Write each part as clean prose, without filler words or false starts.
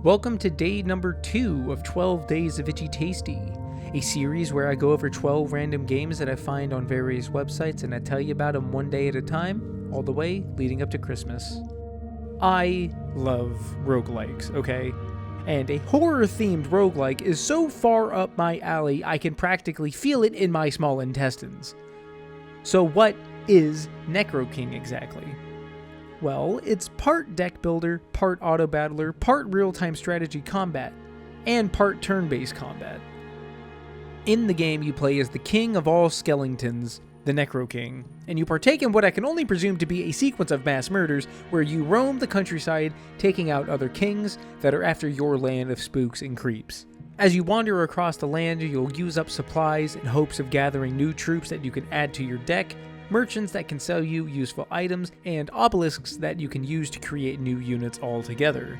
Welcome to day number 2 of 12 Days of Itchy Tasty, a series where I go over 12 random games that I find on various websites and I tell you about them one day at a time, all the way leading up to Christmas. I love roguelikes, okay? And a horror-themed roguelike is so far up my alley I can practically feel it in my small intestines. So what is NECROKING exactly? Well, it's part deck builder, part auto battler, part real-time strategy combat, and part turn-based combat. In the game, you play as the king of all skeletons, the NECROKING, and you partake in what I can only presume to be a sequence of mass murders where you roam the countryside, taking out other kings that are after your land of spooks and creeps. As you wander across the land, you'll use up supplies in hopes of gathering new troops that you can add to your deck, merchants that can sell you useful items, and obelisks that you can use to create new units altogether.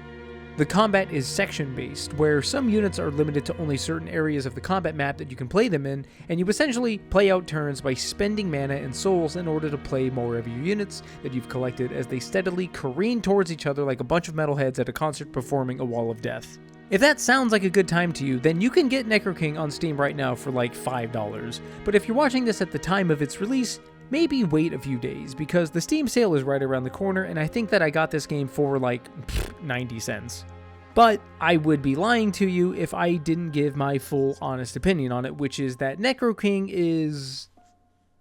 The combat is section-based, where some units are limited to only certain areas of the combat map that you can play them in, and you essentially play out turns by spending mana and souls in order to play more of your units that you've collected as they steadily careen towards each other like a bunch of metalheads at a concert performing a wall of death. If that sounds like a good time to you, then you can get NECROKING on Steam right now for like $5, but if you're watching this at the time of its release, maybe wait a few days, because the Steam sale is right around the corner, and I think that I got this game for like 90 cents. But I would be lying to you if I didn't give my full honest opinion on it, which is that NECROKING is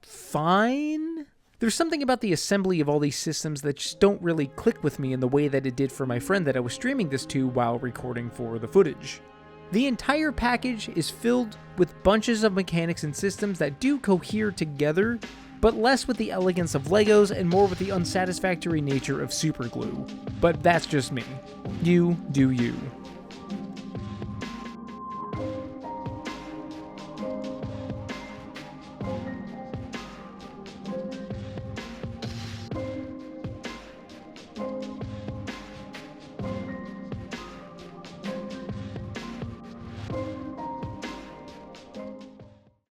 fine. There's something about the assembly of all these systems that just don't really click with me in the way that it did for my friend that I was streaming this to while recording for the footage. The entire package is filled with bunches of mechanics and systems that do cohere together, but less with the elegance of Legos and more with the unsatisfactory nature of superglue. But that's just me. You do you.